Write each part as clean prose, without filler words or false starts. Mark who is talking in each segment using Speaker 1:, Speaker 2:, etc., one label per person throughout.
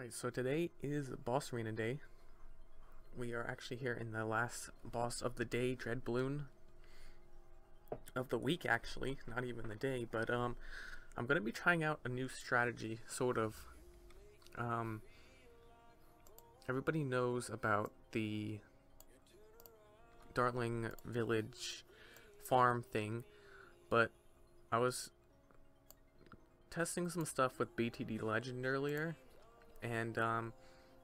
Speaker 1: Alright, so today is boss arena day. We are actually here in the last boss of the day, Dread Bloon. Of the week, actually, not even the day, but I'm gonna be trying out a new strategy, sort of. Everybody knows about the Darling Village farm thing, but I was testing some stuff with BTD Legend earlier, and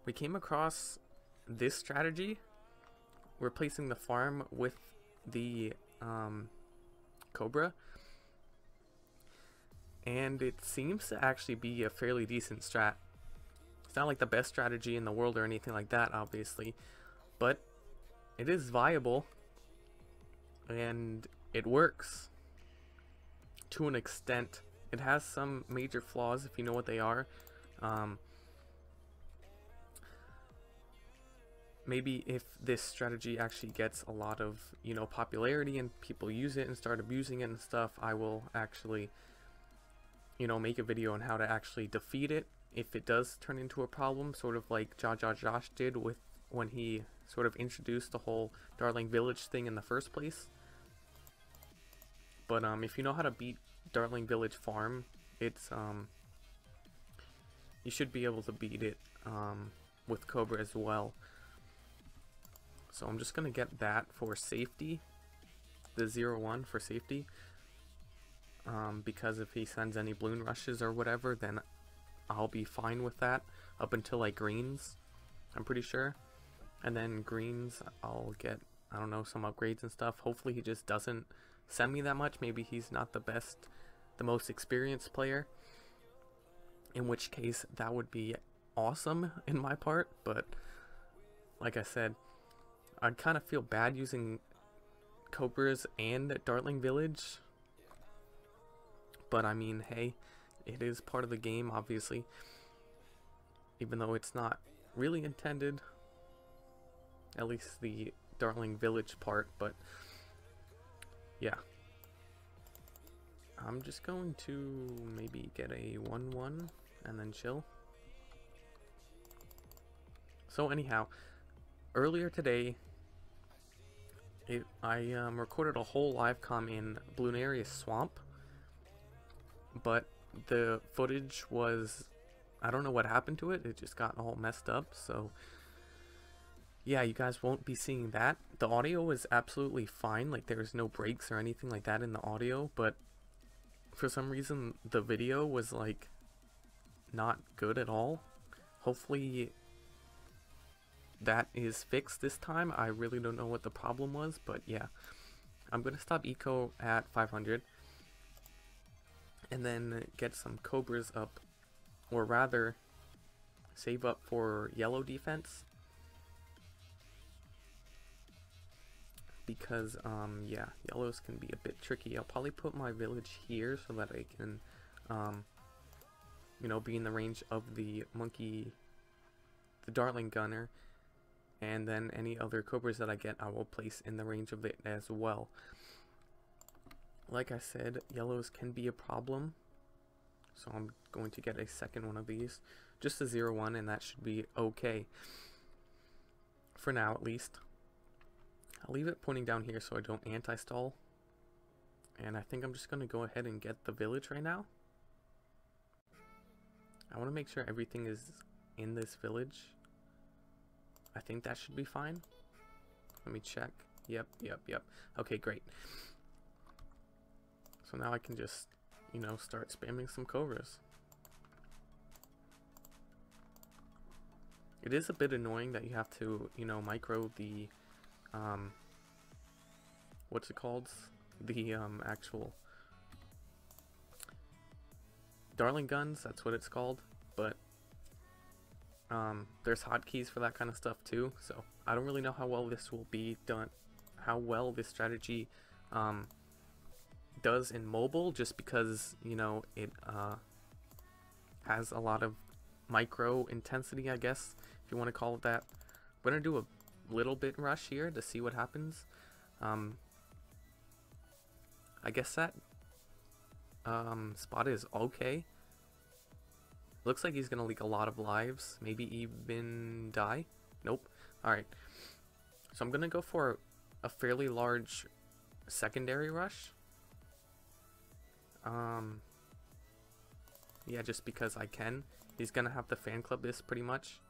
Speaker 1: we came across this strategy, replacing the farm with the Cobra, and it seems to actually be a fairly decent strat. It's not like the best strategy in the world or anything like that, obviously, but it is viable and it works to an extent. It has some major flaws if you know what they are. Maybe if this strategy actually gets a lot of, popularity and people use it and start abusing it and stuff, I will actually, make a video on how to actually defeat it if it does turn into a problem, sort of like Josh did with when he sort of introduced the whole Darling Village thing in the first place. But if you know how to beat Darling Village Farm, it's you should be able to beat it with Cobra as well. So I'm just gonna get that for safety, the 0-1 for safety, because if he sends any Bloon rushes or whatever, then I'll be fine with that up until like greens, I'm pretty sure. And then greens, I'll get, I don't know, some upgrades and stuff. Hopefully he just doesn't send me that much. Maybe he's not the most experienced player, in which case that would be awesome in my part. But like I said, I kind of feel bad using Cobras and Darling Village, but I mean, hey, it is part of the game, obviously, even though it's not really intended, at least the Darling Village part. But yeah, I'm just going to maybe get a 1-1 and then chill. So anyhow, earlier today, I recorded a whole live comm in Bloonarius Swamp, but the footage was, I don't know what happened to it. It just got all messed up. So yeah, you guys won't be seeing that. The audio was absolutely fine. Like, there's no breaks or anything like that in the audio, but for some reason the video was like not good at all. Hopefully that is fixed this time. I really don't know what the problem was, but yeah, I'm gonna stop eco at 500 and then get some Cobras up, or rather save up for yellow defense, because yeah, yellows can be a bit tricky. I'll probably put my village here so that I can be in the range of the Darling Gunner, and then any other Cobras that I get, I will place in the range of it as well. Like I said, yellows can be a problem, so I'm going to get a second one of these, just a 0-1, and that should be okay for now, at least. I'll leave it pointing down here so I don't anti-stall, and I think I'm just going to go ahead and get the village right now. I want to make sure everything is in this village. I think that should be fine. Let me check. Yep. Okay, great. So now I can just, start spamming some Cobras. It is a bit annoying that you have to, micro the, what's it called? The, actual Darling guns, that's what it's called, but there's hotkeys for that kind of stuff too, so I don't really know how well this will be done, how well this strategy does in mobile, just because it has a lot of micro intensity, I guess, if you want to call it that. I'm gonna do a little bit rush here to see what happens. I guess that spot is okay. Looks like he's gonna leak a lot of lives, maybe even die. Nope. Alright. So I'm gonna go for a fairly large secondary rush. Yeah, just because I can. He's gonna have to fan club this pretty much.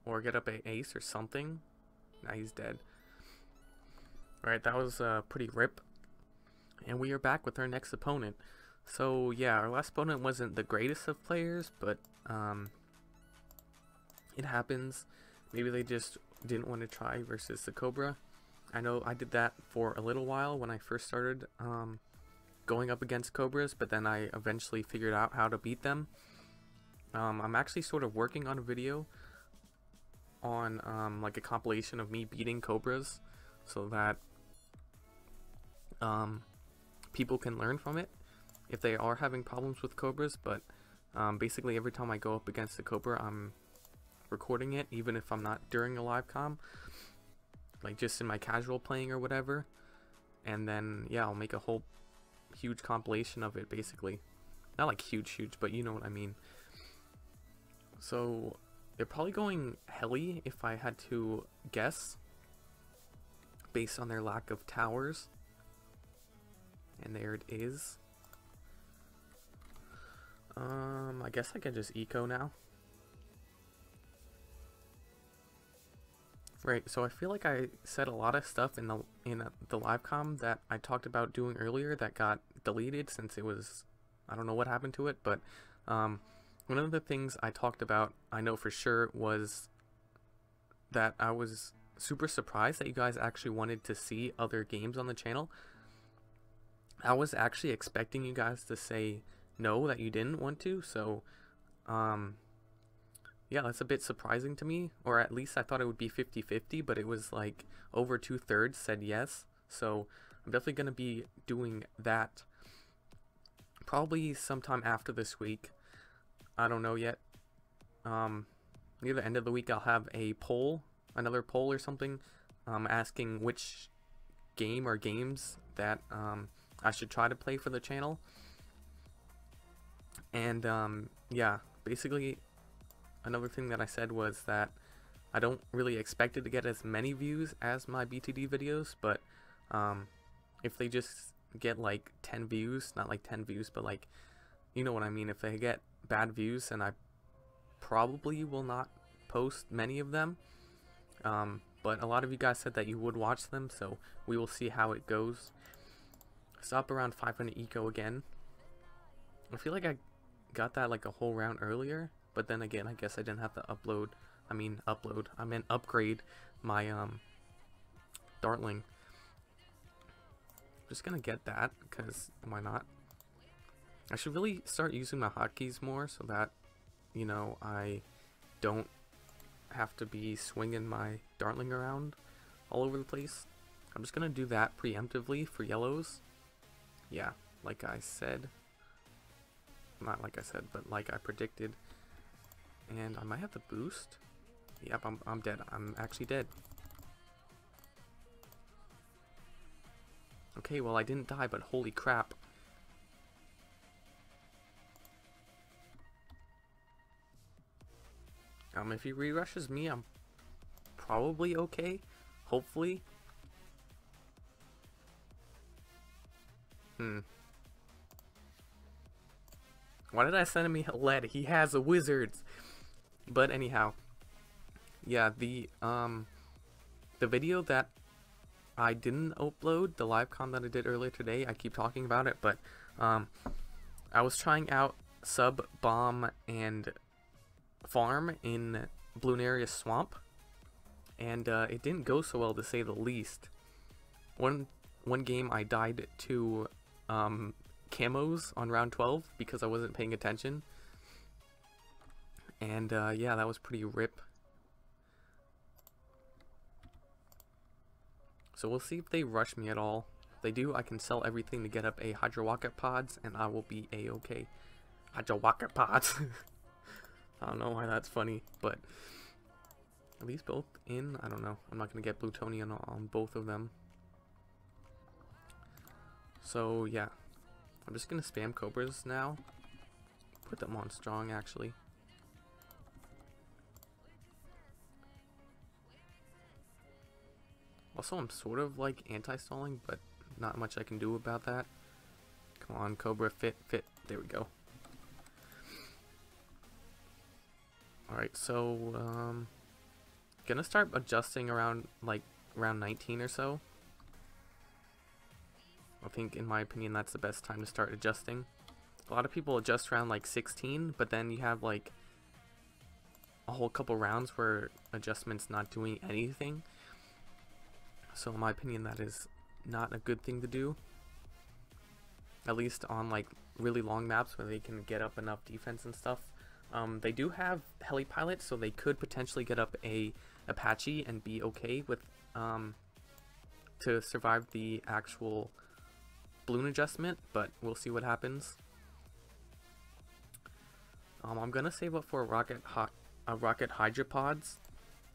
Speaker 1: Or get up a ace or something. Nah, he's dead. Alright, that was pretty rip. And we are back with our next opponent. So yeah, our last opponent wasn't the greatest of players, but it happens. Maybe they just didn't want to try versus the Cobra. I know I did that for a little while when I first started going up against Cobras, but then I eventually figured out how to beat them. I'm actually sort of working on a video on like a compilation of me beating Cobras so that people can learn from it if they are having problems with Cobras. But basically every time I go up against a Cobra, I'm recording it, even if I'm not during a live comm, like just in my casual playing or whatever, and then yeah, I'll make a whole huge compilation of it, basically. Not like huge, but you know what I mean. So they're probably going heli if I had to guess, based on their lack of towers. And there it is. I guess I can just eco now. Right, so I feel like I said a lot of stuff in the live comm that I talked about doing earlier that got deleted since it was, I don't know what happened to it, but one of the things I talked about, I know for sure, was that I was super surprised that you guys actually wanted to see other games on the channel. I was actually expecting you guys to say no, that you didn't want to, so yeah, that's a bit surprising to me, or at least I thought it would be 50-50, but it was like over 2/3 said yes, so I'm definitely going to be doing that probably sometime after this week. I don't know yet. Near the end of the week I'll have a poll, another poll or something, asking which game or games that I should try to play for the channel. And yeah, basically another thing that I said was that I don't really expect it to get as many views as my BTD videos, but if they just get like 10 views, not like 10 views, but like, you know what I mean, if they get bad views, then I probably will not post many of them. But a lot of you guys said that you would watch them, so we will see how it goes. Stop around 500 eco again. I feel like I got that like a whole round earlier, but then again, I guess I didn't have to I meant upgrade my Dartling. Just gonna get that, because why not? I should really start using my hotkeys more so that, you know, I don't have to be swinging my Dartling around all over the place. I'm just gonna do that preemptively for yellows. Yeah, like I said. Not like I said, but like I predicted. And I might have to boost. Yep, I'm dead. I'm actually dead. Okay, well I didn't die, but holy crap. If he re-rushes me, I'm probably okay. Hopefully. Why did I send him a lead? He has a wizards. But anyhow, yeah, the video that I didn't upload, the live comm that I did earlier today, I keep talking about it, but I was trying out sub, bomb, and farm in Bloonaria Swamp, and it didn't go so well, to say the least. One game I died to camos on round 12 because I wasn't paying attention, and yeah, that was pretty rip. So we'll see if they rush me at all. If they do, I can sell everything to get up a Hydro Rocket Pods, and I will be a-okay. Hydro Rocket Pods. I don't know why that's funny, but are these both in? I don't know. I'm not going to get Plutonian on both of them. So yeah, I'm just going to spam Cobras now. put them on strong actually. Also, I'm sort of like anti-stalling, but not much I can do about that. Come on, Cobra, fit. There we go. Alright, so, gonna start adjusting around, like, around 19 or so. I think, in my opinion, that's the best time to start adjusting. A lot of people adjust around, like, 16, but then you have, like, a whole couple rounds where adjustment's not doing anything. So, in my opinion, that is not a good thing to do. At least on, like, really long maps where they can get up enough defense and stuff. They do have heli pilots, so they could potentially get up a Apache and be okay with to survive the actual balloon adjustment, but we'll see what happens. I'm gonna save up for rocket hydropods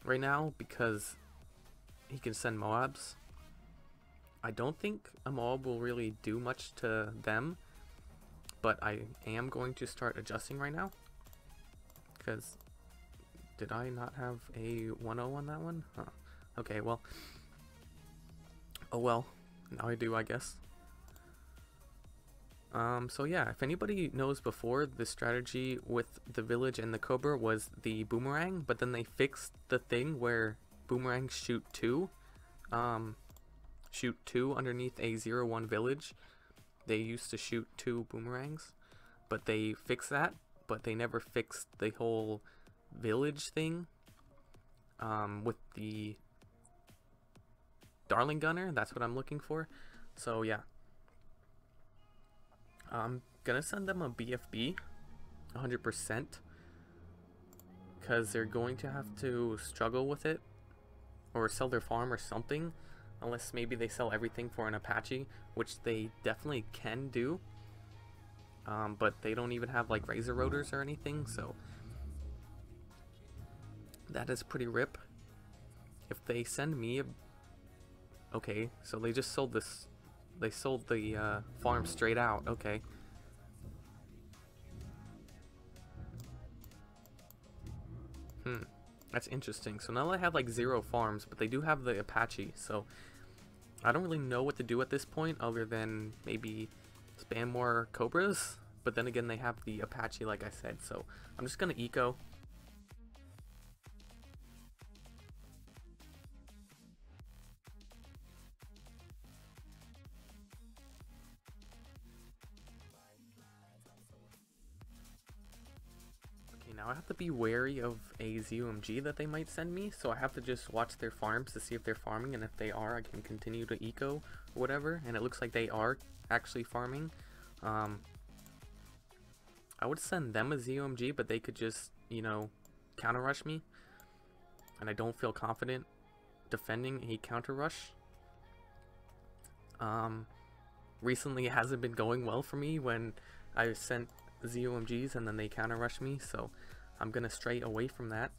Speaker 1: right now because he can send Moabs. I don't think a Moab will really do much to them, but I am going to start adjusting right now. Because, did I not have a 1-0 on that one? Huh. Okay, well. Oh well, now I do, I guess. So yeah, if anybody knows before, the strategy with the village and the Cobra was the boomerang, but then they fixed the thing where boomerangs shoot two underneath a 0-1 village. They used to shoot 2 boomerangs, but they fixed that. But they never fixed the whole village thing with the Darling Gunner. That's what I'm looking for. So yeah, I'm gonna send them a BFB 100% because they're going to have to struggle with it or sell their farm or something, unless maybe they sell everything for an Apache, which they definitely can do. But they don't even have like razor rotors or anything, so that is pretty rip. If they send me a... Okay, so they just sold this. They sold the farm straight out. Okay. That's interesting. So now I have like 0 farms, but they do have the Apache, so I don't really know what to do at this point other than maybe spam more Cobras. But then again, they have the Apache, like I said, so I'm just gonna eco. Okay, now I have to be wary of a ZOMG that they might send me, so I have to just watch their farms to see if they're farming, and if they are, I can continue to eco or whatever, and it looks like they are actually farming. I would send them a ZOMG, but they could just, you know, counter rush me. And I don't feel confident defending a counter rush. Recently it hasn't been going well for me when I sent ZOMGs and then they counter rush me, so I'm gonna stray away from that.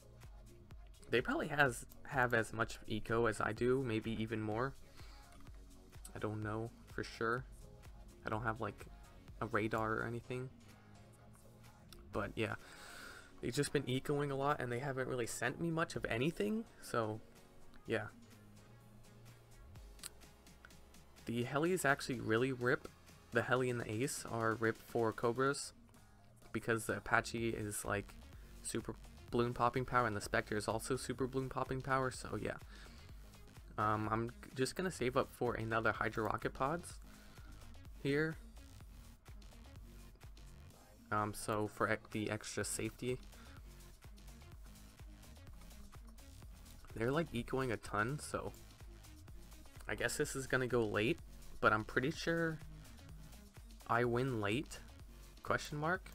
Speaker 1: They probably have as much eco as I do, maybe even more. I don't know for sure. I don't have like a radar or anything. But yeah, they've just been ecoing a lot and they haven't really sent me much of anything, so yeah. The heli is actually really rip. The heli and the ace are rip for Cobras because the Apache is like super balloon popping power and the Spectre is also super balloon popping power, so yeah. I'm just gonna save up for another Hydro Rocket Pods here. So for the extra safety. They're like ecoing a ton, so I guess this is gonna go late, but I'm pretty sure I win late, question mark.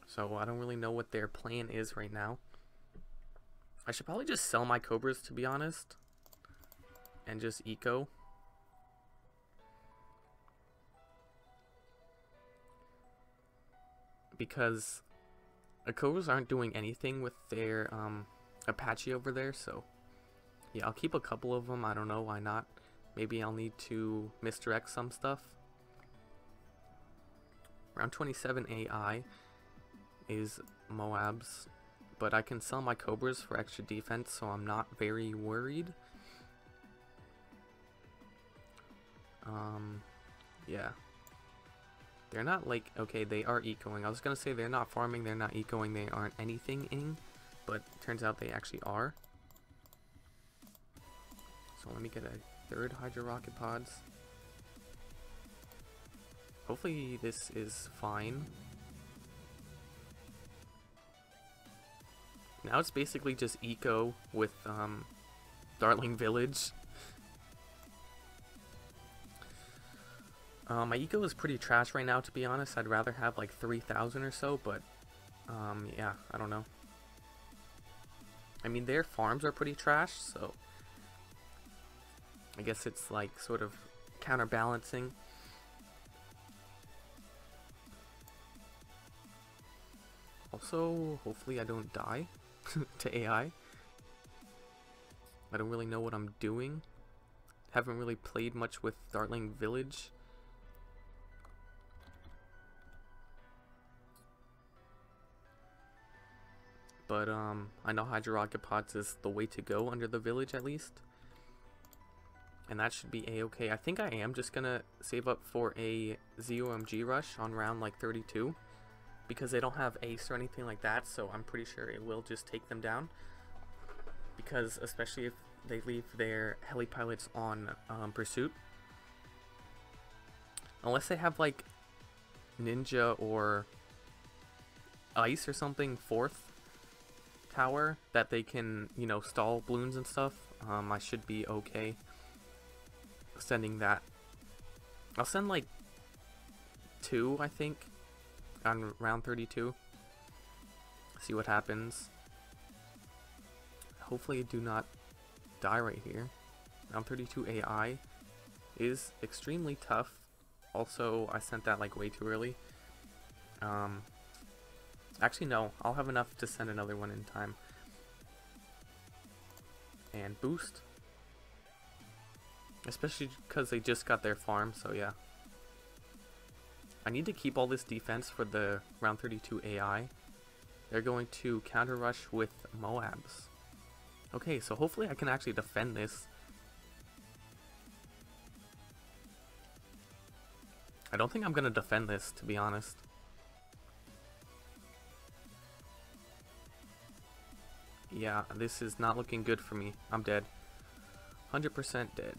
Speaker 1: So I don't really know what their plan is right now. I should probably just sell my Cobras, to be honest, and just eco. Because the Cobras aren't doing anything with their Apache over there, so yeah, I'll keep a couple of them. I don't know, why not? Maybe I'll need to misdirect some stuff. Round 27 AI is Moabs, but I can sell my Cobras for extra defense, so I'm not very worried. Yeah. They're not like, okay, they are ecoing. I was gonna say they're not farming, they're not ecoing, they aren't anything-ing, but turns out they actually are. So let me get a third Hydro Rocket Pods. Hopefully this is fine. Now it's basically just eco with Darling Village. My eco is pretty trash right now, to be honest. I'd rather have like 3,000 or so, but yeah, I don't know. I mean, their farms are pretty trash, so I guess it's like sort of counterbalancing. Also, hopefully I don't die to AI. I don't really know what I'm doing. Haven't really played much with Darling Village. But I know Hydro Rocket Pods is the way to go under the village, at least. And that should be a-okay. I think I am just gonna save up for a ZOMG rush on round like 32. Because they don't have ace or anything like that, so I'm pretty sure it will just take them down. Because especially if they leave their heli pilots on pursuit. Unless they have like Ninja or Ice or something, 4th tower that they can, you know, stall Bloons and stuff, I should be okay sending that. I'll send like 2, I think, on round 32. See what happens. Hopefully I do not die right here. Round 32 AI is extremely tough. Also, I sent that like way too early. Actually, no. I'll have enough to send another one in time. And boost. Especially because they just got their farm, so yeah. I need to keep all this defense for the round 32 AI. They're going to counter rush with Moabs. Okay, so hopefully I can actually defend this. I don't think I'm going to defend this, to be honest. Yeah, this is not looking good for me. I'm dead. 100% dead.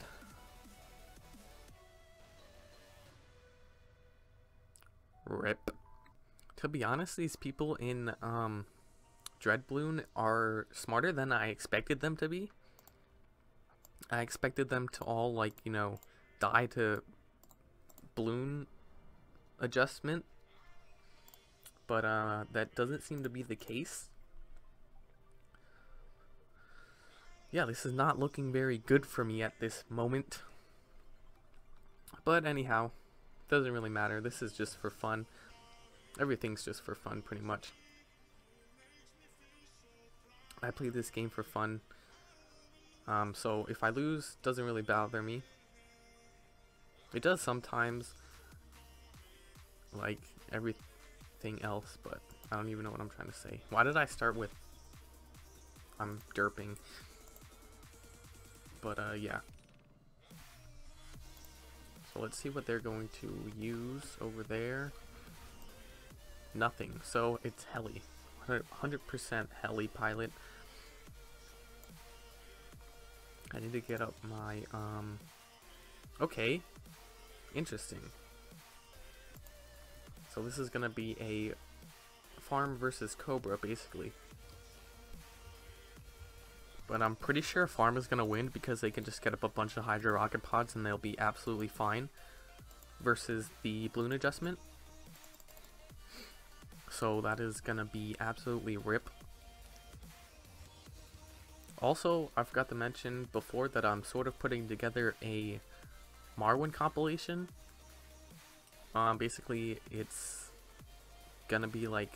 Speaker 1: RIP. To be honest, these people in Dread Bloon are smarter than I expected them to be. I expected them to all, like, you know, die to Bloon adjustment. But that doesn't seem to be the case. Yeah, this is not looking very good for me at this moment. But anyhow, doesn't really matter. This is just for fun. Everything's just for fun, pretty much. I play this game for fun. So if I lose, doesn't really bother me. It does sometimes, like everything else, but I don't even know what I'm trying to say. Why did I start with I'm derping? But yeah. So let's see what they're going to use over there. Nothing. So it's heli. 100% heli pilot. I need to get up my okay. Interesting. So this is gonna be a farm versus Cobra, basically. But I'm pretty sure farm is gonna win because they can just get up a bunch of Hydro Rocket Pods and they'll be absolutely fine. Versus the Bloon adjustment. So that is gonna be absolutely RIP. Also, I forgot to mention before that I'm sort of putting together a Marwin compilation. Basically, it's gonna be like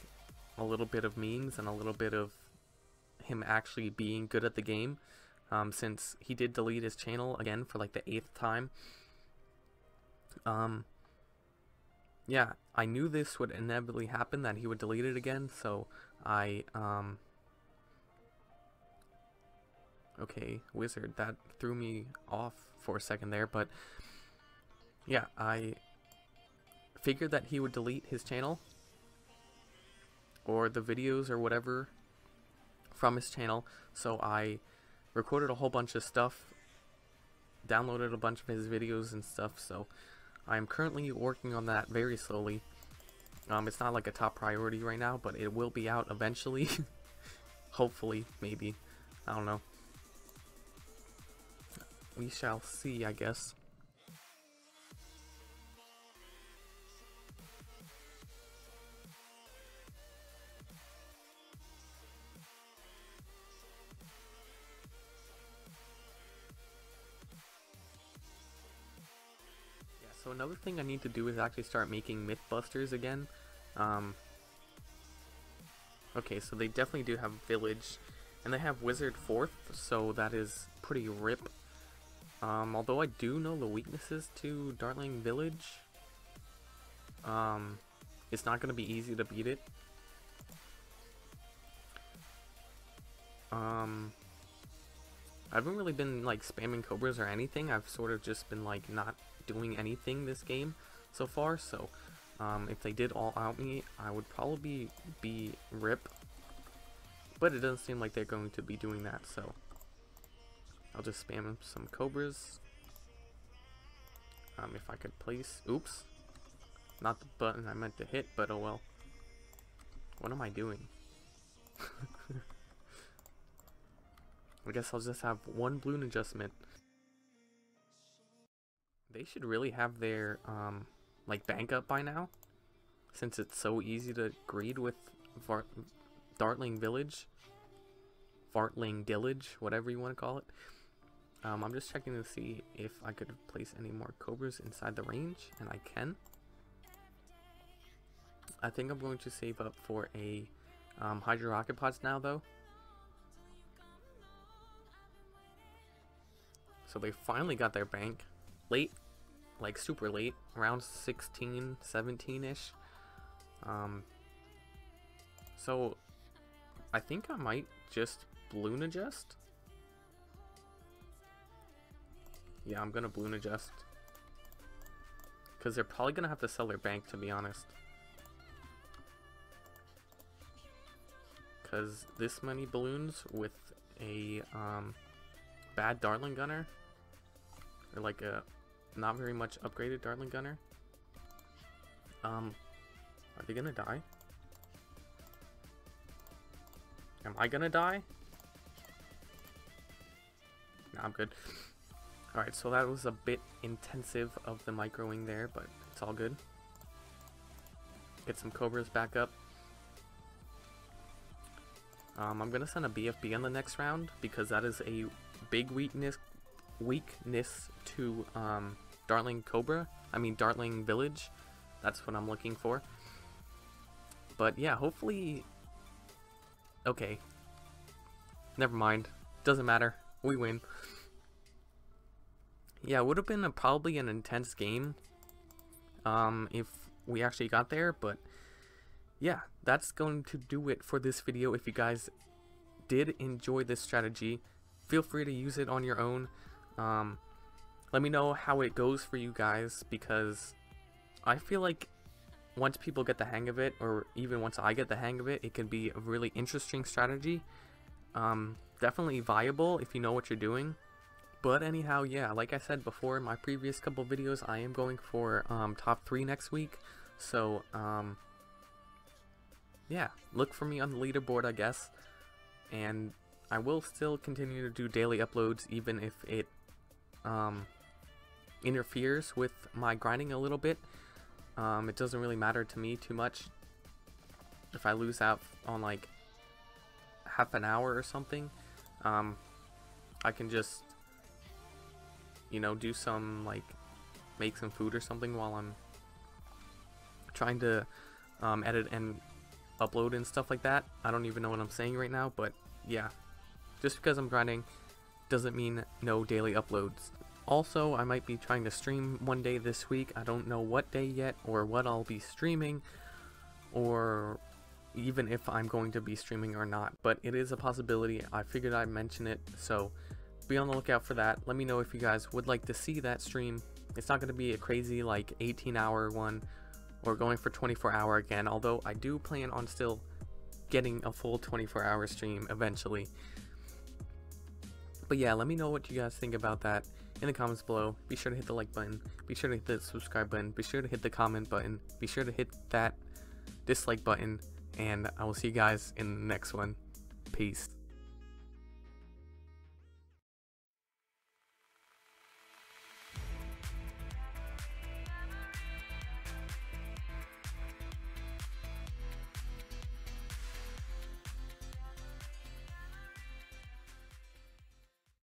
Speaker 1: a little bit of memes and a little bit of him actually being good at the game. Since he did delete his channel again for like the 8th time. yeah, I knew this would inevitably happen, that he would delete it again, so I, okay, wizard, that threw me off for a second there, but yeah, I figured that he would delete his channel, or the videos or whatever from his channel, so I recorded a whole bunch of stuff, downloaded a bunch of his videos and stuff, so I'm currently working on that very slowly. It's not like a top priority right now, but it will be out eventually. Hopefully, maybe. I don't know. We shall see, I guess. So another thing I need to do is actually start making Mythbusters again. Okay, so they definitely do have Village, and they have Wizard 4th, so that is pretty rip. Although I do know the weaknesses to Dartling Village, it's not going to be easy to beat it. I haven't really been like spamming Cobras or anything. I've sort of just been like not doing anything this game so far, so if they did all out me, I would probably be rip, but it doesn't seem like they're going to be doing that, so I'll just spam some Cobras. If I could place, oops, not the button I meant to hit, but oh well. What am I doing? I guess I'll just have one balloon adjustment. They should really have their like bank up by now, since it's so easy to greed with Dartling Village, Vartling Dillage, whatever you want to call it. I'm just checking to see if I could place any more Cobras inside the range, and I can. I think I'm going to save up for a Hydro Rocket Pods now, though. So they finally got their bank late, like super late, around 16, 17-ish. So I think I might just balloon adjust. Yeah, I'm gonna balloon adjust, because they're probably gonna have to sell their bank, to be honest. Because this many balloons with a bad Dartling Gunner, or like a not very much upgraded Dartling Gunner, are they gonna die? Am I gonna die? Nah, I'm good. Alright, so that was a bit intensive of the microing there, but it's all good. Get some Cobras back up. I'm gonna send a BFB on the next round, because that is a big weakness to Dartling Village. That's what I'm looking for. But yeah, hopefully. Okay, never mind, doesn't matter, we win. Yeah, it would have been probably an intense game if we actually got there, but yeah, that's going to do it for this video. If you guys did enjoy this strategy, feel free to use it on your own. Let me know how it goes for you guys, because I feel like once people get the hang of it, or even once I get the hang of it, it can be a really interesting strategy. Definitely viable if you know what you're doing. But anyhow, yeah, like I said before in my previous couple videos, I am going for top 3 next week. So, yeah, look for me on the leaderboard, I guess. And I will still continue to do daily uploads, even if it interferes with my grinding a little bit. It doesn't really matter to me too much if I lose out on like half an hour or something. I can just, you know, do some like make some food or something while I'm trying to edit and upload and stuff like that. I don't even know what I'm saying right now, but yeah, just because I'm grinding doesn't mean no daily uploads. Also, I might be trying to stream one day this week. I don't know what day yet or what I'll be streaming, or even if I'm going to be streaming or not, but it is a possibility. I figured I'd mention it, so be on the lookout for that. Let me know if you guys would like to see that stream. It's not going to be a crazy like 18-hour one or going for 24-hour again, although I do plan on still getting a full 24-hour stream eventually. But yeah, let me know what you guys think about that in the comments below. Be sure to hit the like button, be sure to hit the subscribe button, be sure to hit the comment button, be sure to hit that dislike button, and I will see you guys in the next one. Peace.